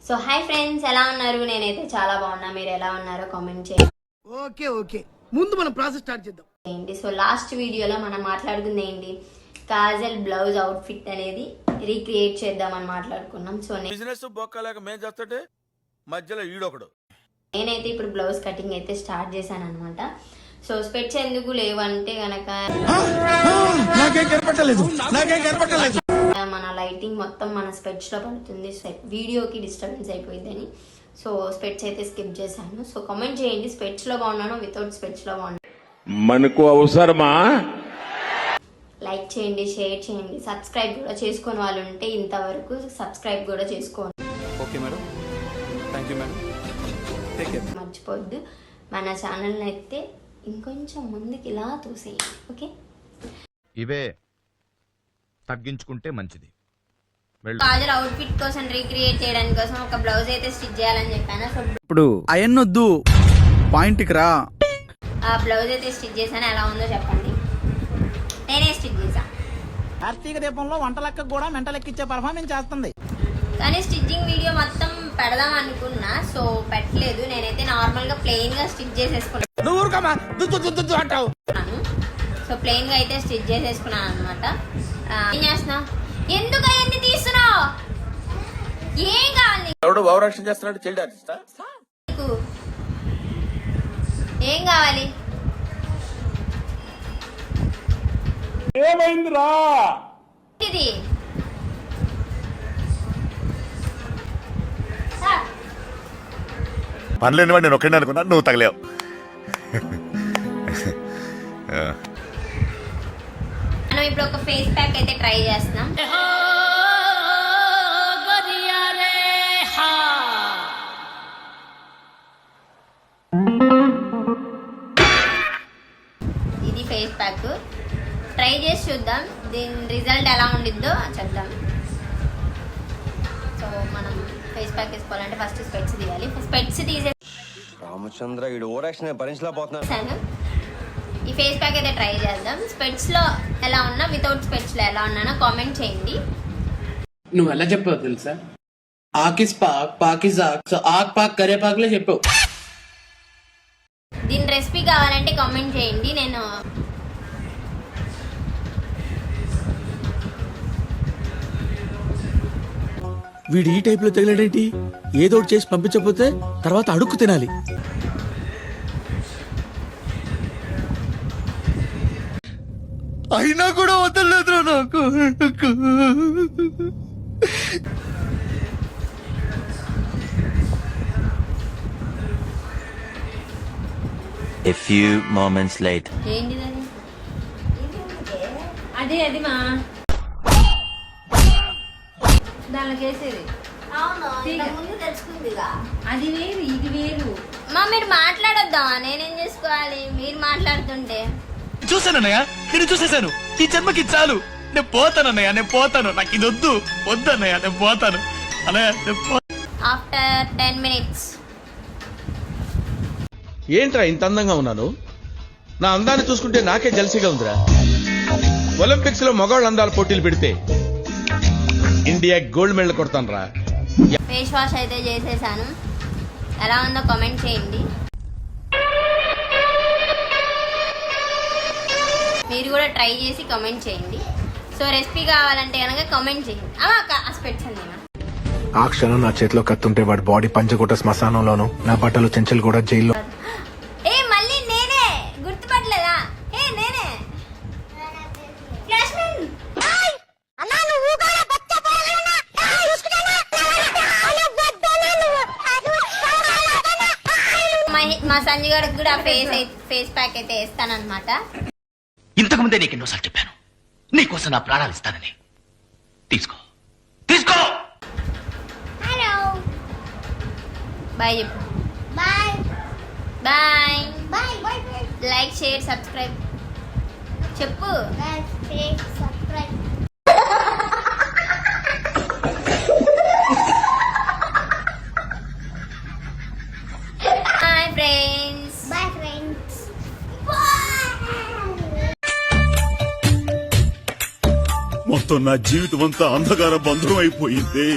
So hi friends, ఎలా ఉన్నారు? నేనైతే చాలా బాగున్నా. మీరు ఎలా ఉన్నారో కామెంట్ చేయండి. ఓకే ముందు మనం ప్రాసెస్ స్టార్ట్ చేద్దాం. సో లాస్ట్ వీడియోలో మనం మాట్లాడుకుంది ఏంటి, కాజల్ బ్లౌజ్ అవుట్ ఫిట్ అనేది రీక్రియేట్ చేద్దామని మాట్లాడుకున్నాం. సో బిజినెస్ బొక్కలేక మేం చేస్తుంటే మధ్యలో ఈడొకడు. నేనైతే ఇప్పుడు బ్లౌజ్ కటింగ్ అయితే స్టార్ట్ చేశాను అనమాట. సో స్పెట్స్ ఎందుకు లేవంటే గనక మన లైటింగ్ మొత్తం మన స్పెట్స్ లో పడుతుంది, వీడియోకి డిస్టర్బెన్స్ అయిపోయిందని సో స్పెట్స్ అయితే స్కిప్ చేశాను. సో కామెంట్ చేయండి, స్పెట్స్ లో బాగున్నాను వితౌట్ స్పెట్స్ లో బాగున్నాను. మనకు అవసరమా? లైక్ చేయండి, షేర్ చేయండి, సబ్స్క్రైబ్ కూడా చేసుకుని వాళ్ళు ఉంటే ఇంతవరకు సబ్స్క్రైబ్ కూడా చేసుకోండి. Okay madam, thank you madam, take care. మర్చిపోద్దు, మన ఛానల్ అయితే ఇంకొంచెం ముందుకు ఇలా తోసేయండి. ఓకే, ఇవే తగ్గించుకుంటే మంచిది. కాజల్ అవుట్ ఫిట్ కోసం రీక్రియేట్ చేయడానికి కోసం ఒక బ్లౌజ్ అయితే స్టిచ్ చేయాలని చెప్పాను. సో ఇప్పుడు అయన్నొద్దు, పాయింట్ కి రా. ఆ బ్లౌజ్ అయితే స్టిచ్ చేశాను, ఎలా ఉందో చెప్పండి. నేనే స్టిచ్ చేశాను. కార్తీక దీపంలో వంటలక్క కూడా మెంటలెక్కిచ్చే పర్ఫార్మెన్స్ చేస్తుంది. కానీ స్టిచ్చింగ్ వీడియో మొత్తం పెడదాం అనుకున్నా, సో పెట్టలేదు. నేనైతే నార్మల్ గా ప్లెయిన్ గా స్టిచ్ చేసేసుకున్నాను. సో ప్లెయిన్ గా అయితే స్టిచ్ చేసేసుకున్నాను అనమాట. ఏం చేస్తున్నా, ఎందుకు అవన్నీ తీస్తున్నావు? ఏం కావాలి ఎవడు ఓవరాక్షన్ చేస్తున్నాడు? చైల్డ్ ఆర్టిస్టా? నీకు ఏం కావాలి? ఏమైందిరా? ఇది పనిలేని వాడు నేను ఒక్కడే అనుకున్నా, నువ్వు తగలేవు. మనం ఇప్పుడు ఒక ఫేస్ ప్యాక్ అయితే ట్రై చేస్తున్నాం. ఇది ఫేస్ ప్యాక్ ట్రై చేసి చూద్దాం, దీని రిజల్ట్ ఎలా ఉండిద్దో చెప్దాం. సో మనం ఫేస్ ప్యాక్ వేసుకోవాలంటే ఫస్ట్ స్పెట్స్ తీయాలి. స్పెట్స్ తీసే రామచంద్ర ఈడు ఓవరాక్షన్ భరించలేకపోతున్నాను. ఈ ఫేస్ ప్యాక్ అయితే ట్రై చేద్దాం. స్పెట్స్ లో ఎలా ఉన్నా వితౌట్ స్పెట్స్ లో ఎలా ఉన్నానో కామెంట్ చేయండి. నువ్వు ఎలా చెప్పావు తెలుసా? ఆకిస్ పాక్ పాకిస్ ఆక్, సో ఆక్ పాక్ కరే పాక్ లో చెప్పావు. దీని రెసిపీ కావాలంటే కామెంట్ చేయండి. నేను వీడు ఈ టైప్ లో తగిలాడేంటి? ఏదో ఒకటి చేసి పంపించకపోతే తర్వాత అడుక్కు తినాలి. అయినా కూడా వదలలేదురా నాకు. A few moments later. ఏంటిది అది? అది మా దానికి వేసేది అది వేరు, ఇది వేరు. మా మీరు మాట్లాడొద్దా? నేనేం చేసుకోవాలి? మీరు మాట్లాడుతుంటే చూసానన్నయ్య, నేను చూసేశాను. ఈ జన్మకి చాలు, నేను పోతానన్నయ్య, నేను పోతాను. నాకు ఇది వద్దు, వద్దన్నయ్య, నేను పోతాను అన్నయ్య. After 10 minutes. ఏంట్రా ఇంత అందంగా ఉన్నాను? నా అందాన్ని చూసుకుంటే నాకే జల్సీగా ఉందిరా. ఒలింపిక్స్ లో మగవాళ్ళ అందాల పోటీలు పెడితే ఇండియా గోల్డ్ మెడల్ కొడతాను రా. ఫేస్ వాష్ అయితే చేసేసాను, ఎలా ఉందో కామెంట్ చేయండి. మీరు కూడా ట్రై చేసి కామెంట్ చేయండి. సో రెసిపీ కావాలంటే కనుక కామెంట్ చేయండి. ఆ స్పెట్స్ అండి. ఆ క్షణం నా చేతిలో కత్తుంటే వాడి బాడీ పంచకోట శ్మశానంలోను, నా బట్టలు చెంచలు కూడా జైల్లో. ఏ మళ్ళీ నేనే గుర్తుపట్టలేదా? ఏ నేనే మా సంజయ్ గారికి కూడా ఫేస్ ప్యాక్ అయితే వేస్తానన్నమాట. ఇంతకు ముందే నీకు ఎన్నోసార్లు చెప్పాను, నీకోసం నా ప్రాణాలు ఇస్తానని. తీసుకో తీసుకో. హలో బాయ్ చెప్పు. Bye bye bye bye. Like share subscribe చెప్పు. Bye friends. Bye friends. మొత్తం నా జీవితం అంతా అంధకార బంధం అయిపోయింది.